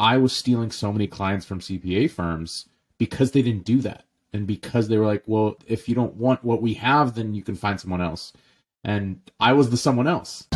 I was stealing so many clients from CPA firms because they didn't do that. And because they were like, well, if you don't want what we have, then you can find someone else. And I was the someone else.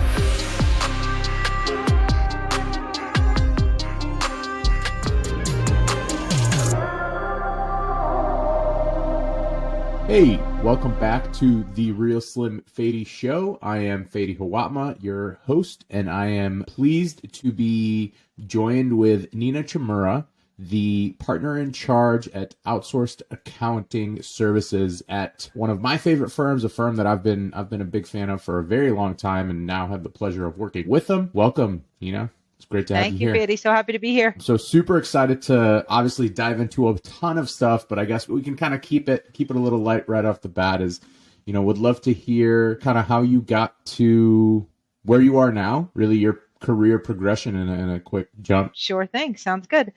Hey, welcome back to the Real Slim Fady Show. I am Fady Hawatma, your host, and I am pleased to be joined with Nina Chmura, the partner in charge at Outsourced Accounting Services at one of my favorite firms, a firm that I've been a big fan of for a very long time, and now have the pleasure of working with them. Welcome, Nina. It's great to have you here. Thank you, Fady. So happy to be here. So super excited to obviously dive into a ton of stuff, but I guess we can kind of keep it a little light right off the bat. Is, would love to hear kind of how you got to where you are now, really your career progression in a quick jump. Sure thing. Sounds good.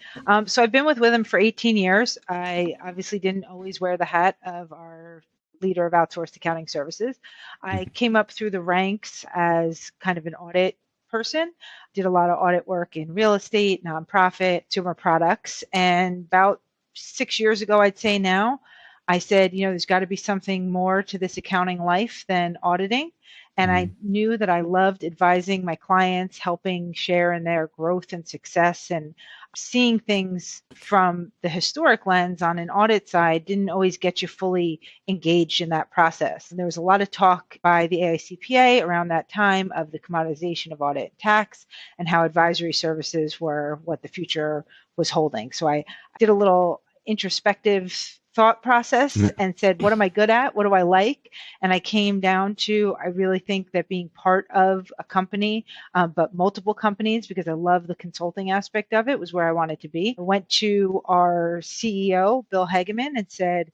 So I've been with Withum for 18 years. I obviously didn't always wear the hat of our leader of outsourced accounting services. I came up through the ranks as kind of an audit person, did a lot of audit work in real estate, nonprofit, consumer products. And about 6 years ago, I'd say now, I said, there's got to be something more to this accounting life than auditing. And I knew that I loved advising my clients, helping share in their growth and success, and seeing things from the historic lens on an audit side didn't always get you fully engaged in that process. And there was a lot of talk by the AICPA around that time of the commoditization of audit and tax and how advisory services were what the future was holding. So I did a little introspective thought process and said, what am I good at? What do I like? And I came down to, I really think that being part of a company, but multiple companies, because I love the consulting aspect of it, was where I wanted to be. I went to our CEO, Bill Hageman, and said,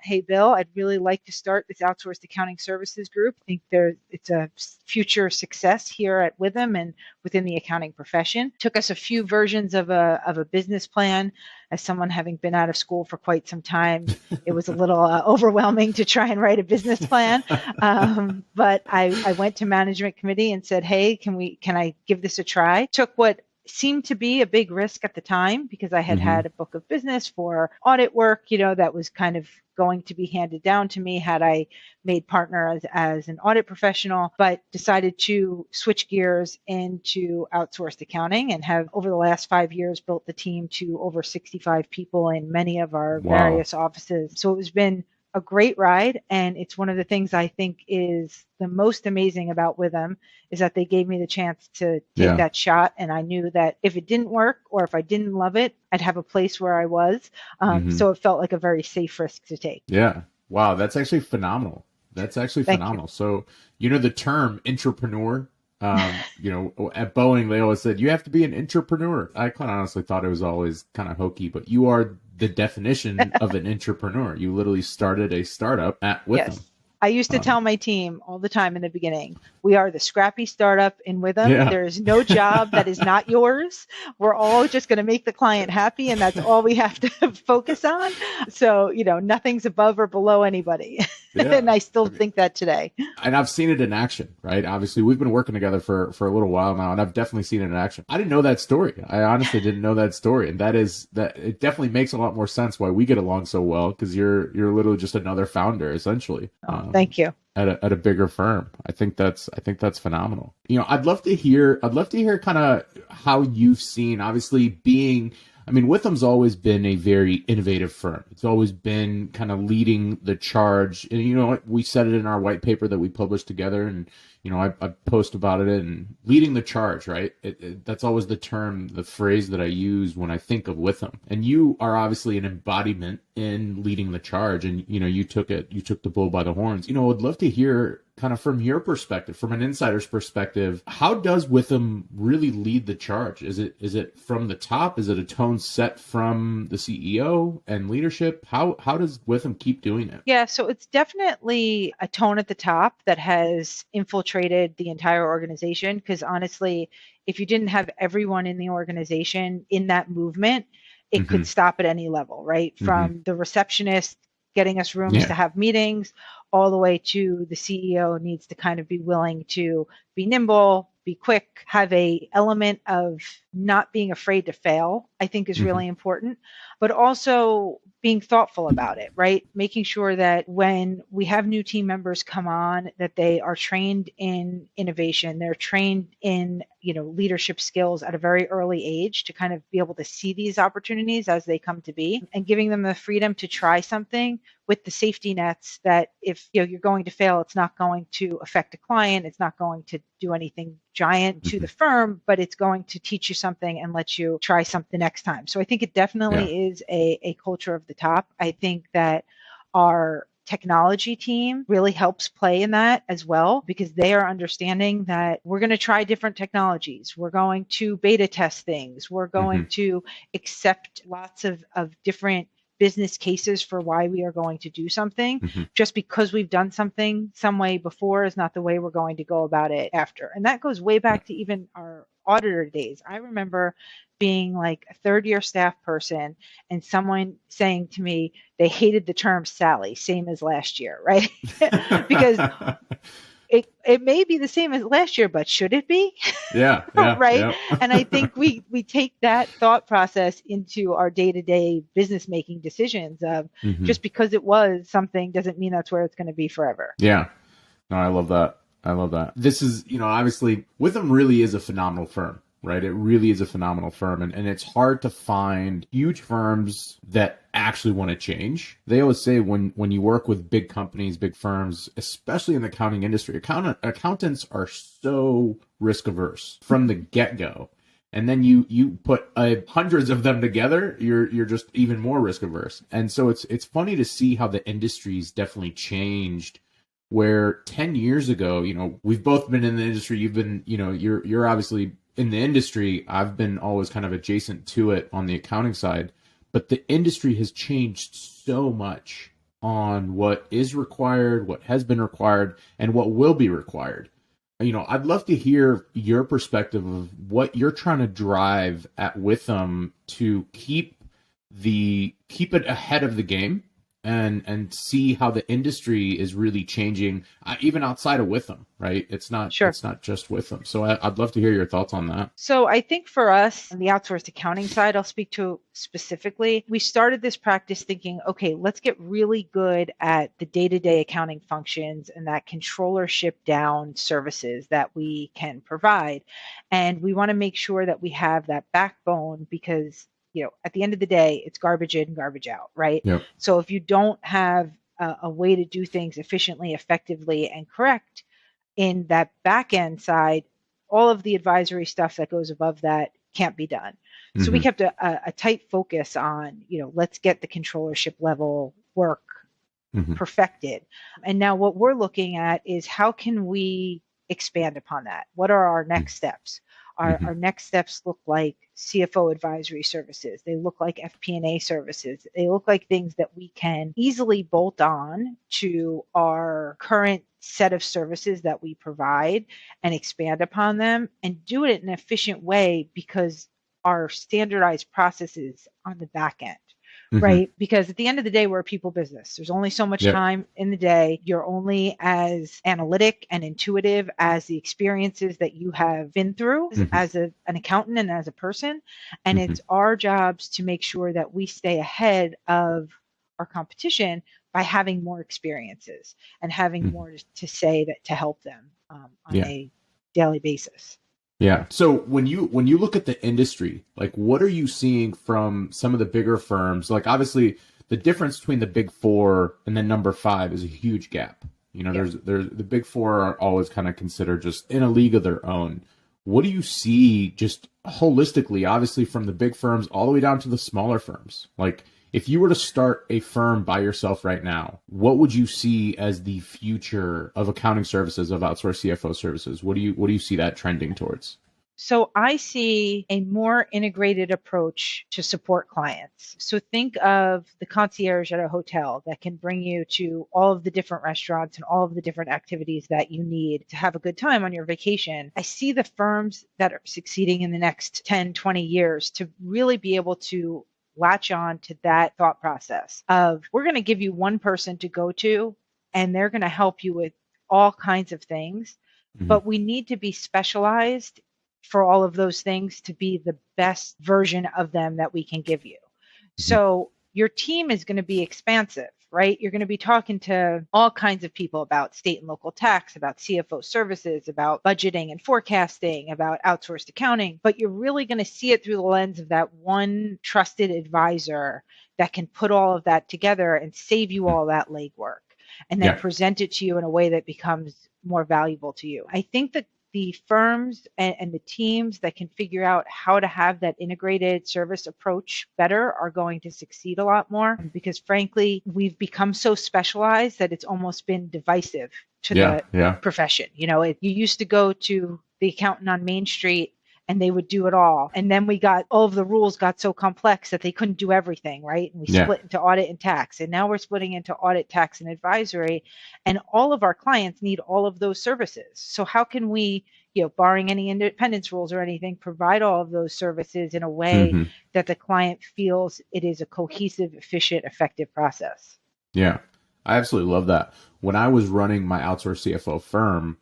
hey, Bill, I'd really like to start this outsourced accounting services group. I think it's a future success here at Withum and within the accounting profession. Took us a few versions of a business plan. As someone having been out of school for quite some time, it was a little overwhelming to try and write a business plan. But I went to management committee and said, hey, can I give this a try? Took what seemed to be a big risk at the time because I had had a book of business for audit work, that was kind of going to be handed down to me had I made partner as an audit professional, but decided to switch gears into outsourced accounting and have over the last 5 years built the team to over 65 people in many of our various offices. So it has been a great ride. And it's one of the things I think is the most amazing about Withum is that they gave me the chance to take that shot. And I knew that if it didn't work or if I didn't love it, I'd have a place where I was. So it felt like a very safe risk to take. Yeah. Wow. That's actually phenomenal. Phenomenal. So, the term entrepreneur, at Boeing, they always said, you have to be an entrepreneur. I kind of honestly thought it was always kind of hokey, but you are the definition of an entrepreneur. You literally started a startup at Withum. Yes. I used to tell my team all the time in the beginning, we are the scrappy startup in Withum. Yeah. There is no job that is not yours. We're all just going to make the client happy, and that's all we have to focus on. So, nothing's above or below anybody. Yeah. And I still think that today. And I've seen it in action, right? Obviously, we've been working together for a little while now, and I've definitely seen it in action. I didn't know that story. I honestly didn't know that story. And that it definitely makes a lot more sense why we get along so well, because you're literally just another founder, essentially. Thank you. At a bigger firm. I think that's phenomenal. I'd love to hear kind of how you've seen, obviously Withum's always been a very innovative firm. It's always been kind of leading the charge. And we said it in our white paper that we published together, and I post about it, and leading the charge, right? That's always the phrase that I use when I think of Withum. And you are obviously an embodiment in leading the charge, and you took the bull by the horns. I'd love to hear kind of from your perspective, from an insider's perspective, how does Withum really lead the charge? Is it from the top? Is it a tone set from the CEO and leadership? How does Withum keep doing it? Yeah, so it's definitely a tone at the top that has infiltrated the entire organization, because honestly, if you didn't have everyone in the organization in that movement, it could stop at any level, right? From the receptionist getting us rooms to have meetings, all the way to the CEO needs to kind of be willing to be nimble, be quick, have a element of not being afraid to fail, I think is Hmm. really important, but also being thoughtful about it, right? Making sure that when we have new team members come on, that they are trained in innovation, they're trained in, leadership skills at a very early age to kind of be able to see these opportunities as they come to be, and giving them the freedom to try something with the safety nets that if you're going to fail, it's not going to affect a client, it's not going to do anything giant to the Hmm. firm, but it's going to teach you something and let you try something next time. So I think it Yeah. definitely is a culture of the top. I think that our technology team really helps play in that as well, because they are understanding that we're going to try different technologies. We're going to beta test things. We're going Hmm. to accept lots of different business cases for why we are going to do something. Hmm. Just because we've done something some way before is not the way we're going to go about it after. And that goes way Yeah. back to even our auditor days. I remember being like a third year staff person and someone saying to me they hated the term Sally, same as last year, right? Because it may be the same as last year, but should it be? Yeah. Yeah. Right? Yeah. And I think we take that thought process into our day-to-day business making decisions of Hmm. just because it was something doesn't mean that's where it's going to be forever. Yeah. No, I love that. I love that. This is, obviously, Withum really is a phenomenal firm, right? It really is a phenomenal firm. And it's hard to find huge firms that actually want to change. They always say when you work with big companies, big firms, especially in the accounting industry, accountants are so risk averse from the get go. And then you put hundreds of them together, you're just even more risk averse. And so it's funny to see how the industry's definitely changed where 10 years ago, we've both been in the industry. You've been, you're obviously in the industry. I've been always kind of adjacent to it on the accounting side, but the industry has changed so much on what is required, what has been required, and what will be required. I'd love to hear your perspective of what you're trying to drive at Witham to keep it ahead of the game and see how the industry is really changing, even outside of Witham, right? Sure. It's not just Witham. So I'd love to hear your thoughts on that. So I think for us on the outsourced accounting side, I'll speak to specifically, we started this practice thinking, okay, let's get really good at the day-to-day accounting functions and that controllership down services that we can provide. And we want to make sure that we have that backbone because, at the end of the day, it's garbage in, garbage out, right? Yep. So if you don't have a way to do things efficiently, effectively, and correct, in that back end side, all of the advisory stuff that goes above that can't be done. So we Mm-hmm. kept a tight focus on, let's get the controllership level work Mm-hmm. perfected. And now what we're looking at is how can we expand upon that? What are our next steps? Mm-hmm. Our next steps look like CFO advisory services. They look like FP&A services. They look like things that we can easily bolt on to our current set of services that we provide and expand upon them and do it in an efficient way because our standardized processes on the back end, Mm-hmm. right? Because at the end of the day, we're a people business. There's only so much Yep. time in the day. You're only as analytic and intuitive as the experiences that you have been through Mm-hmm. as an accountant and as a person. And Mm-hmm. it's our jobs to make sure that we stay ahead of our competition by having more experiences and having Mm-hmm. more to say that to help them on Yeah. a daily basis. Yeah. So when you look at the industry, like what are you seeing from some of the bigger firms? Like obviously the difference between the big four and then number five is a huge gap. Yeah. There's the big four are always kind of considered just in a league of their own. What do you see just holistically, obviously from the big firms all the way down to the smaller firms? Like if you were to start a firm by yourself right now, what would you see as the future of accounting services, of outsourced CFO services? What do you see that trending towards? So I see a more integrated approach to support clients. So think of the concierge at a hotel that can bring you to all of the different restaurants and all of the different activities that you need to have a good time on your vacation. I see the firms that are succeeding in the next 10, 20 years to really be able to latch on to that thought process of we're going to give you one person to go to and they're going to help you with all kinds of things, Mm-hmm. but we need to be specialized for all of those things to be the best version of them that we can give you. Mhm. So your team is going to be expansive, right? You're going to be talking to all kinds of people about state and local tax, about CFO services, about budgeting and forecasting, about outsourced accounting, but you're really going to see it through the lens of that one trusted advisor that can put all of that together and save you all that legwork and then Yeah. present it to you in a way that becomes more valuable to you. I think that the firms and the teams that can figure out how to have that integrated service approach better are going to succeed a lot more, because frankly, we've become so specialized that it's almost been divisive to Yeah. the Yeah. profession. You used to go to the accountant on Main Street and they would do it all. And then all of the rules got so complex that they couldn't do everything, right? And we Yeah. split into audit and tax. And now we're splitting into audit, tax, and advisory. And all of our clients need all of those services. So how can we, barring any independence rules or anything, provide all of those services in a way Hmm. that the client feels it is a cohesive, efficient, effective process? Yeah. I absolutely love that. When I was running my outsourced CFO firm,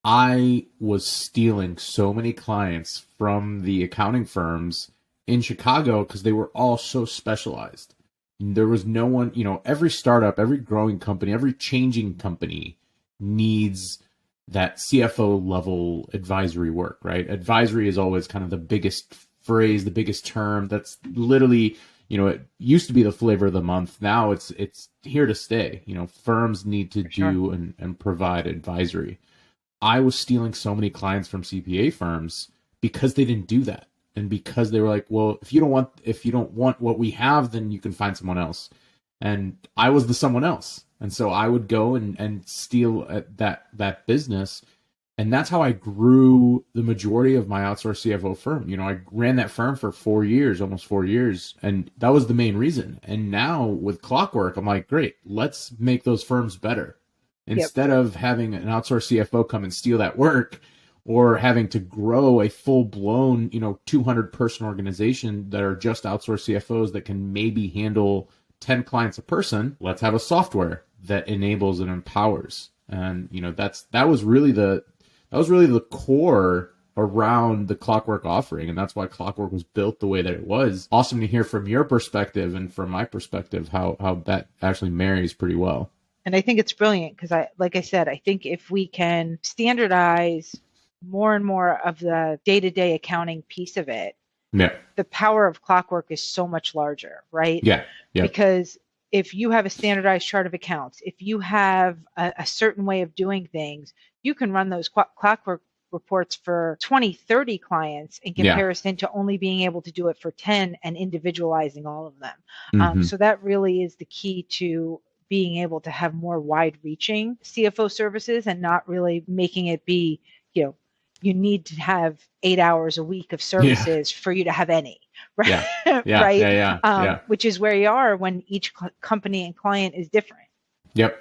I was stealing so many clients from the accounting firms in Chicago because they were all so specialized. There was no one, every startup, every growing company, every changing company needs that CFO level advisory work, right? Advisory is always kind of the biggest phrase, the biggest term. That's literally, it used to be the flavor of the month. Now it's here to stay. Firms need to For sure. do and provide advisory. I was stealing so many clients from CPA firms because they didn't do that. And because they were like, well, if you don't want what we have, then you can find someone else. And I was the someone else. And so I would go and steal at that business. And that's how I grew the majority of my outsourced CFO firm. I ran that firm for 4 years, almost 4 years. And that was the main reason. And now with Clockwork, I'm like, great, let's make those firms better. Yep. Instead of having an outsourced CFO come and steal that work, or having to grow a full blown, 200 person organization that are just outsourced CFOs that can maybe handle 10 clients a person, let's have a software that enables and empowers. And, that was really the core around the Clockwork offering. And that's why Clockwork was built the way that it was. Awesome to hear from your perspective and from my perspective how that actually marries pretty well. And I think it's brilliant because like I said, I think if we can standardize more and more of the day-to-day accounting piece of it, Yeah. the power of Clockwork is so much larger, right? Yeah. Yeah. Because if you have a standardized chart of accounts, if you have a certain way of doing things, you can run those Clockwork reports for 20, 30 clients in Yeah. comparison to only being able to do it for 10 and individualizing all of them. Hmm. So that really is the key to being able to have more wide reaching CFO services and not really making it be, you need to have 8 hours a week of Yeah. services for you to have any, right? Yeah. Yeah. Yeah. Right. Yeah. Yeah. Which is where you are when each company and client is different. Yep.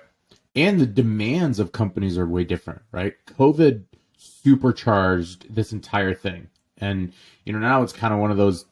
And the demands of companies are way different, right? COVID supercharged this entire thing. And, now it's kind of one of those,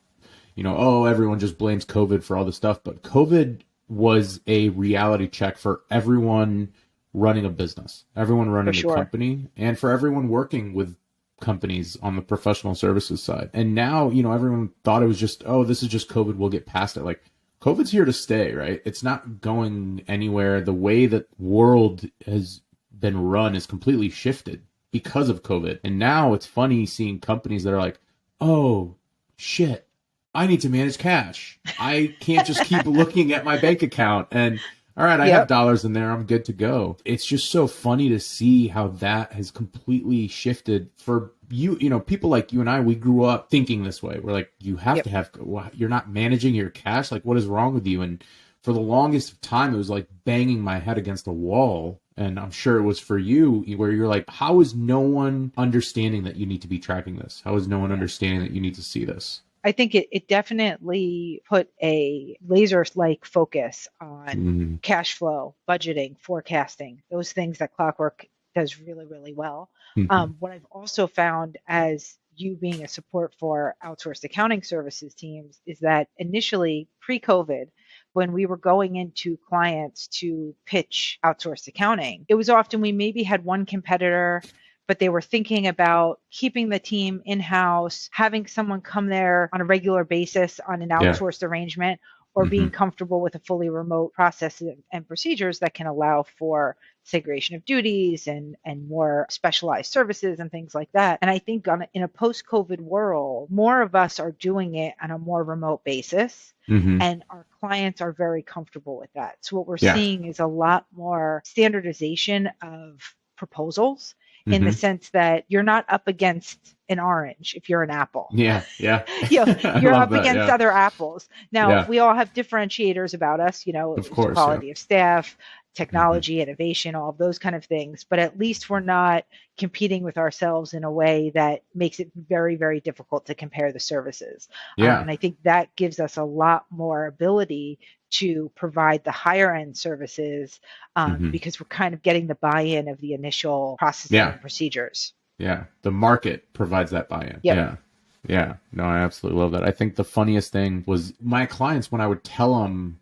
oh, everyone just blames COVID for all this stuff. But COVID was a reality check for everyone running a business, everyone For running a sure. company, and for everyone working with companies on the professional services side. And now, everyone thought it was just, oh, this is just COVID. We'll get past it. Like, COVID's here to stay, right? It's not going anywhere. The way that world has been run is completely shifted because of COVID. And now it's funny seeing companies that are like, oh, shit, I need to manage cash. I can't just keep looking at my bank account and, all right, I have Yep. dollars in there. I'm good to go. It's just so funny to see how that has completely shifted for you. People like you and I, we grew up thinking this way. We're like, you have Yep. to have, you're not managing your cash. Like, what is wrong with you? And for the longest time, it was like banging my head against a wall. And I'm sure it was for you where you're like, how is no one understanding that you need to be tracking this? How is no one understanding that you need to see this? I think it definitely put a laser-like focus on Mm-hmm. cash flow, budgeting, forecasting, those things that Clockwork does really, really well. Mm-hmm. What I've also found as you being a support for outsourced accounting services teams is that initially pre-COVID, when we were going into clients to pitch outsourced accounting, it was often we maybe had one competitor but they were thinking about keeping the team in-house, having someone come there on a regular basis on an Yeah. outsourced arrangement, or being Hmm. comfortable with a fully remote process and procedures that can allow for segregation of duties and more specialized services and things like that. And I think in a post-COVID world, more of us are doing it on a more remote basis. Hmm. And our clients are very comfortable with that. So what we're Yeah. seeing is a lot more standardization of proposals, in the Hmm. sense that you're not up against an orange if you're an apple. Yeah. Yeah. I You're love up that. against Yeah. other apples. Now, Yeah. we all have differentiators about us, Of it's course. Yeah. quality of staff, Hmm. technology, innovation, all of those kind of things. But at least we're not competing with ourselves in a way that makes it very, very difficult to compare the services. Yeah. And I think that gives us a lot more ability to provide the higher end services, Hmm. because we're kind of getting the buy-in of the initial processing Yeah. and procedures. Yeah. The market provides that buy-in. Yep. Yeah. Yeah. No, I absolutely love that. I think the funniest thing was my clients when I would tell them,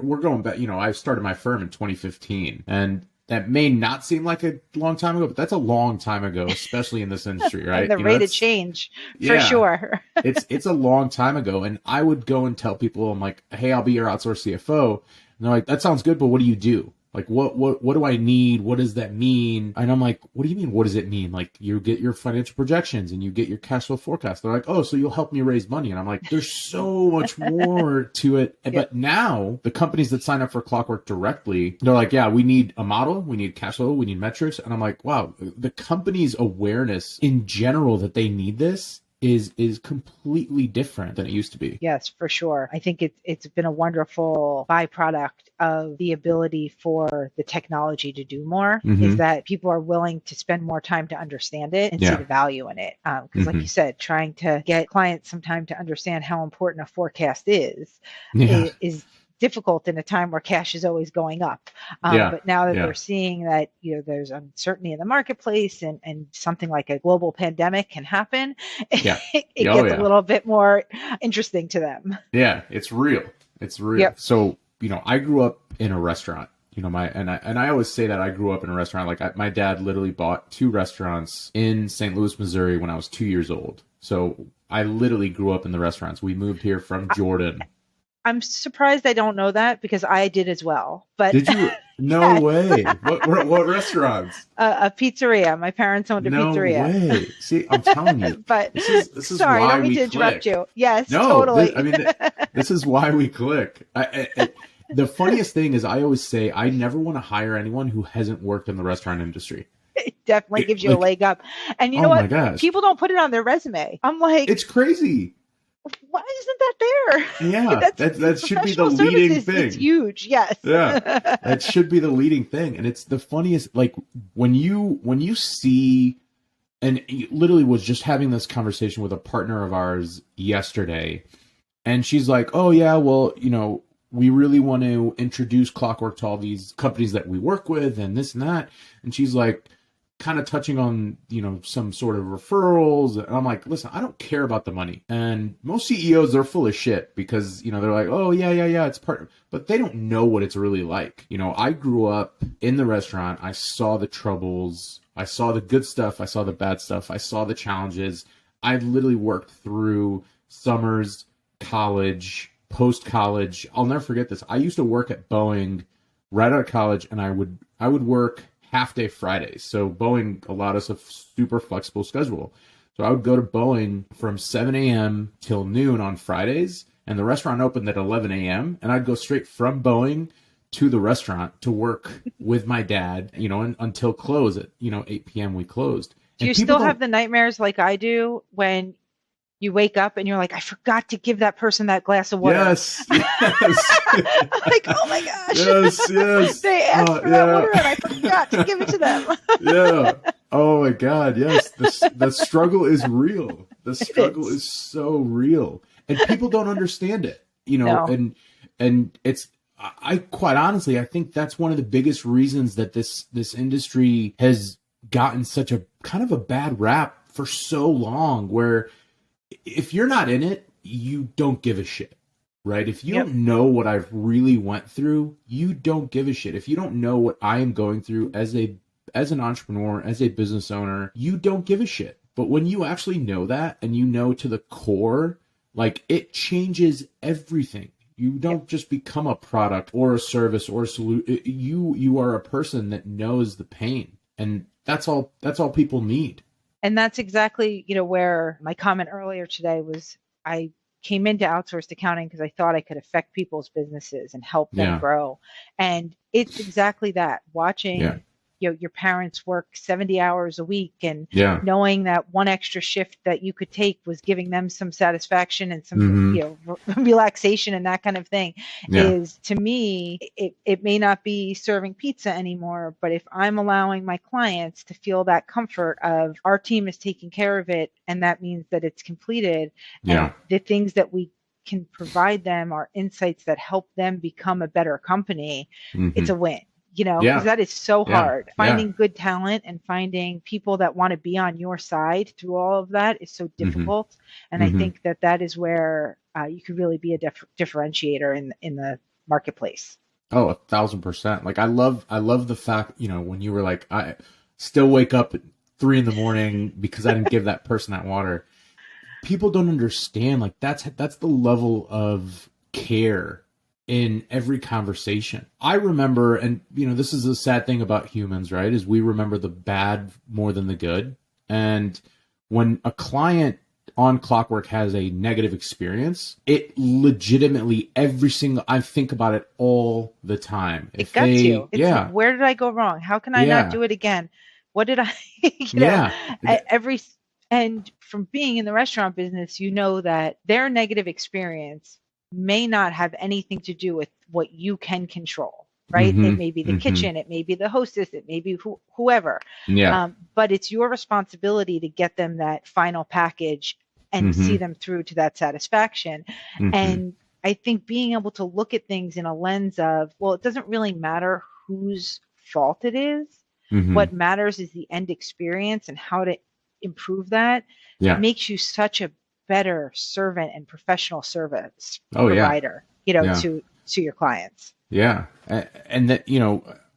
we're going back, I started my firm in 2015, and that may not seem like a long time ago, but that's a long time ago, especially in this industry, And right? the rate of That's, change, for yeah, sure. it's a long time ago. And I would go and tell people, I'm like, hey, I'll be your outsourced CFO. And they're like, that sounds good, but what do you do? Like, what do I need? What does that mean? And I'm like, what do you mean? What does it mean? Like, you get your financial projections and you get your cash flow forecast. They're like, oh, so you'll help me raise money. And I'm like, there's so much more to it. Yep. But now the companies that sign up for Clockwork directly, they're like, yeah, we need a model. We need cash flow. We need metrics. And I'm like, wow, the company's awareness in general that they need this is completely different than it used to be. Yes, for sure. I think it's been a wonderful byproduct of the ability for the technology to do more, is Mm-hmm. that people are willing to spend more time to understand it and see Yeah. the value in it. Because, like Mm-hmm. you said, trying to get clients some time to understand how important a forecast Yeah. is difficult in a time where cash is always going up. Yeah. But now that Yeah. they're seeing that there's uncertainty in the marketplace, and something like a global pandemic can happen, Yeah. it Oh gets a yeah. little bit more interesting to them. Yeah, it's real. It's real. Yep. So, I grew up in a restaurant. I always say that I grew up in a restaurant. Like my dad literally bought two restaurants in St. Louis, Missouri when I was 2 years old. So I literally grew up in the restaurants. We moved here from Jordan. I'm surprised I don't know that, because I did as well. But Did you? No yes, way. What restaurants? a pizzeria. My parents owned a No pizzeria. way. See, I'm telling you, But this is sorry, I why don't mean we to interrupt click. you. Yes, No, totally. this is why we click. The funniest thing is, I always say I never want to hire anyone who hasn't worked in the restaurant industry. It definitely gives you a Like, leg up. And you know oh my what? gosh, People don't put it on their resume. I'm like, it's crazy. why isn't that there? Yeah, That's that should be the professional leading services. It's thing. huge. Yes. Yeah, that should be the leading thing, and it's the funniest. Like when you see, and literally was just having this conversation with a partner of ours yesterday, and she's like, "Oh yeah, well, we really want to introduce Clockwork to all these companies that we work with, and this and that." And she's like, kind of touching on, some sort of referrals. And I'm like, listen, I don't care about the money. And most CEOs, they're full of shit because, they're like, oh, yeah, yeah, yeah, it's part, but they don't know what it's really like. I grew up in the restaurant. I saw the troubles. I saw the good stuff. I saw the bad stuff. I saw the challenges. I literally worked through summers, college, post college. I'll never forget this. I used to work at Boeing right out of college, and I would work half day Fridays. So Boeing allowed us a super flexible schedule. So I would go to Boeing from 7 a.m. till noon on Fridays, and the restaurant opened at 11 a.m. And I'd go straight from Boeing to the restaurant to work with my dad, until close at, 8 p.m. we closed. Do And you people still have don't, the nightmares like I do when you wake up and you're like, I forgot to give that person that glass of water? yes, yes, Like, oh my gosh. yes, yes. They asked for that water and I forgot to give it to them. Yeah. Oh my God. Yes. The struggle is real. The struggle is. is so real, and people don't understand it, No. and I quite honestly, I think that's one of the biggest reasons that this industry has gotten such a kind of a bad rap for so long, where if you're not in it, you don't give a shit. Right? If you Yep. don't know what I've really went through, you don't give a shit. If you don't know what I am going through as as an entrepreneur, as a business owner, you don't give a shit. But when you actually know that and you know to the core, like it changes everything. You don't just become a product or a service or a solution. You are a person that knows the pain, and that's all people need. And that's exactly, where my comment earlier today was. I came into outsourced accounting because I thought I could affect people's businesses and help them Yeah. grow. And it's exactly that. Yeah. Watching, your parents work 70 hours a week and Yeah. knowing that one extra shift that you could take was giving them some satisfaction and some, Mm-hmm. relaxation and that kind of thing Yeah. is, to me, it may not be serving pizza anymore, but if I'm allowing my clients to feel that comfort of our team is taking care of it, and that means that it's completed, and Yeah. the things that we can provide them are insights that help them become a better company, Mm-hmm. it's a win, because Yeah. that is so Yeah. hard. Yeah. Finding good talent and finding people that want to be on your side through all of that is so Mm-hmm. difficult. And I Mm-hmm. think that is where you could really be a differentiator in the marketplace. Oh, 1,000%. Like I love the fact, when you were like, I still wake up at 3 in the morning because I didn't give that person that water. People don't understand. Like that's the level of care in every conversation. I remember, and this is the sad thing about humans, right? Is we remember the bad more than the good. And when a client on Clockwork has a negative experience, it legitimately I think about it all the time. It If guts you. they, It's like, yeah, where did I go wrong? How can I not yeah, do it again? What did I, yeah, every, and from being in the restaurant business, that their negative experience may not have anything to do with what you can control, right? mm-hmm, It may be the mm-hmm, kitchen, it may be the hostess, it may be whoever. yeah, But it's your responsibility to get them that final package and mm-hmm, see them through to that satisfaction. mm-hmm, And I think being able to look at things in a lens of, well, it doesn't really matter whose fault it is. mm-hmm, What matters is the end experience and how to improve that yeah, makes you such a better servant and professional service oh yeah, provider, yeah. to your clients. Yeah, and that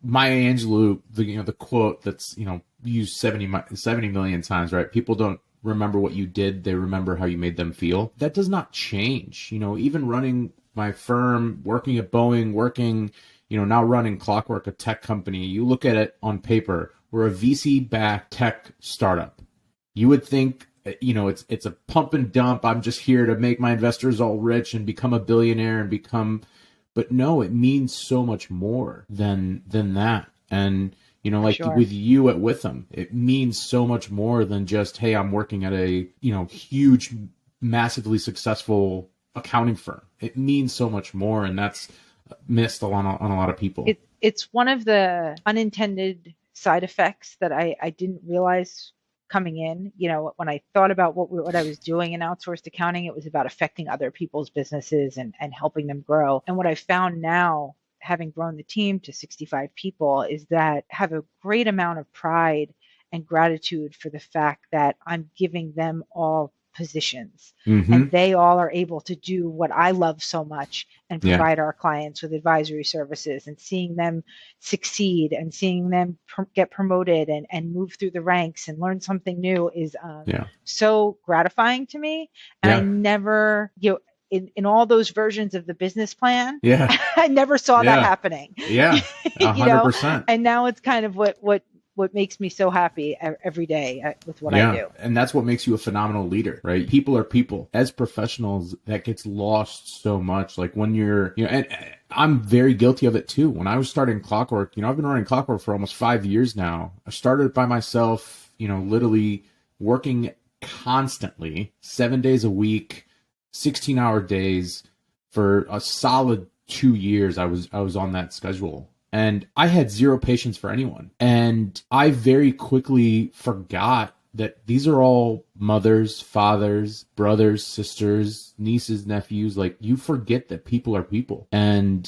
Maya Angelou, the quote that's used 70 million times, right? People don't remember what you did; they remember how you made them feel. That does not change. Even running my firm, working at Boeing, working, now running Clockwork, a tech company. You look at it on paper, we're a VC-backed tech startup. You would think, it's a pump and dump. I'm just here to make my investors all rich and become a billionaire and become. But no, it means so much more than that. And For like sure. with you at Withum, it means so much more than just, hey, I'm working at a huge, massively successful accounting firm. It means so much more, and that's missed on a lot of people. It's one of the unintended side effects that I didn't realize coming in. When I thought about what I was doing in outsourced accounting, it was about affecting other people's businesses and helping them grow. And what I found now, having grown the team to 65 people, is that I have a great amount of pride and gratitude for the fact that I'm giving them all positions Mm-hmm. and they all are able to do what I love so much and Yeah. provide our clients with advisory services, and seeing them succeed and seeing them get promoted and move through the ranks and learn something new is Yeah. so gratifying to me. And I Yeah. never, in all those versions of the business plan, Yeah. I never saw that Yeah. happening. Yeah. you know, 100%. and now it's kind of what makes me so happy every day with what I Yeah. do. And that's what makes you a phenomenal leader, right? People are people. As professionals, that gets lost so much. Like when you're, and I'm very guilty of it too. When I was starting Clockwork, I've been running Clockwork for almost 5 years now. I started by myself, literally working constantly, 7 days a week, 16-hour days for a solid 2 years. I was on that schedule. And I had zero patience for anyone. And I very quickly forgot that these are all mothers, fathers, brothers, sisters, nieces, nephews. Like, you forget that people are people. And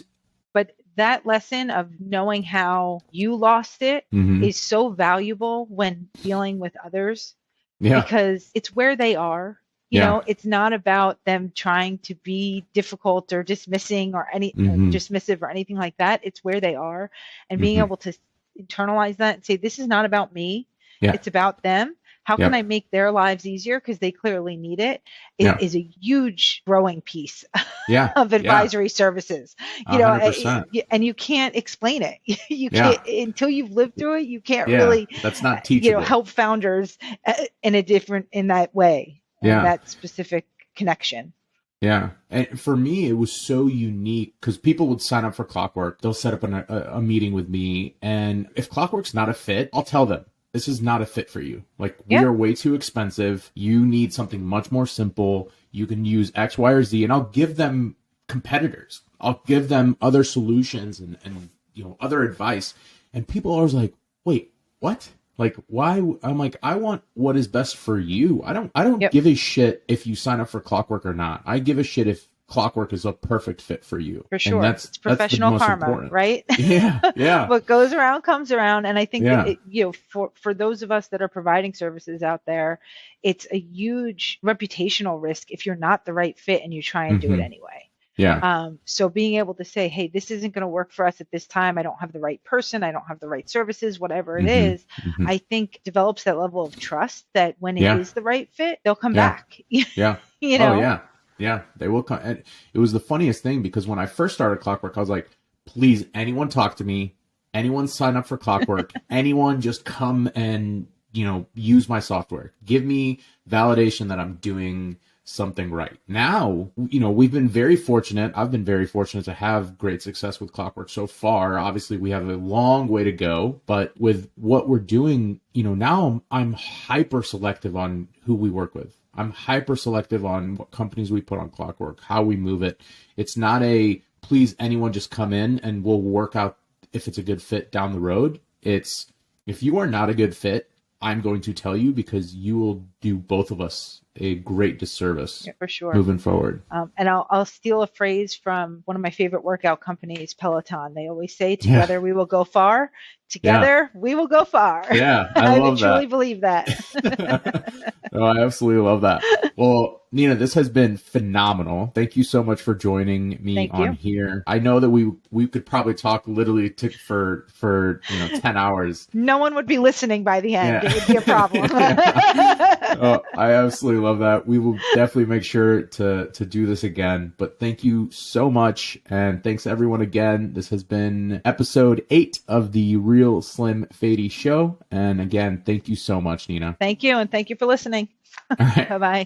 But that lesson of knowing how you lost it mhm, is so valuable when dealing with others, yeah, because it's where they are. yeah, It's not about them trying to be difficult or dismissing or hmm, dismissive or anything like that. It's where they are, and being hmm, able to internalize that and say, this is not about me. Yeah. It's about them. How can I Yep. make their lives easier because they clearly need it, Yeah. is a huge growing piece Yeah. of Yeah. advisory services. You know, 100%. and you can't explain it. You can't Yeah. until you've lived through it. You can't Yeah. really, That's not teachable. help founders in that way and Yeah. that specific connection. Yeah. And for me, it was so unique because people would sign up for Clockwork. They'll set up a meeting with me. And if Clockwork's not a fit, I'll tell them this is not a fit for you. Like, we Yeah. are way too expensive. You need something much more simple. You can use X, Y, or Z. And I'll give them competitors. I'll give them other solutions and other advice. And people are always like, wait, what? Like, why? I'm like, I want what is best for you. I don't Yep. give a shit if you sign up for Clockwork or not. I give a shit if Clockwork is a perfect fit for you. For And sure. It's that's the professional most karma, important. right? Yeah. Yeah. What goes around comes around. And I think that Yeah. for those of us that are providing services out there, it's a huge reputational risk if you're not the right fit and you try and do it Hmm. anyway. Yeah. So being able to say, hey, this isn't going to work for us at this time. I don't have the right person. I don't have the right services, whatever it Hmm. is, Hmm. I think develops that level of trust that when it Yeah. is the right fit, they'll come Yeah. back. Yeah. You Oh know? yeah. Yeah. They will come. And it was the funniest thing because when I first started Clockwork, I was like, please, anyone talk to me. Anyone sign up for Clockwork. Anyone just come and, use my software. Give me validation that I'm doing something right. Now, we've been very fortunate. I've been very fortunate to have great success with Clockwork so far. Obviously, we have a long way to go, but with what we're doing, now I'm hyper selective on who we work with. I'm hyper selective on what companies we put on Clockwork, how we move it. It's not a please anyone just come in and we'll work out if it's a good fit down the road. It's if you are not a good fit, I'm going to tell you because you will do both of us a great disservice Yeah, for sure. moving forward. And I'll steal a phrase from one of my favorite workout companies, Peloton. They always say, together we will go far. Together we will go far. Yeah, I love truly that. believe that. Oh, I absolutely love that. Well, Nina, this has been phenomenal. Thank you so much for joining me Thank on you. here. I know that we could probably talk literally for 10 hours. No one would be listening by the end. Yeah. It would be a problem. Oh, I absolutely love that. We will definitely make sure to do this again. But thank you so much. And thanks everyone again. This has been episode 8 of the Real Slim Fady Show. And again, thank you so much, Nina. Thank you. And thank you for listening. All right. Bye-bye.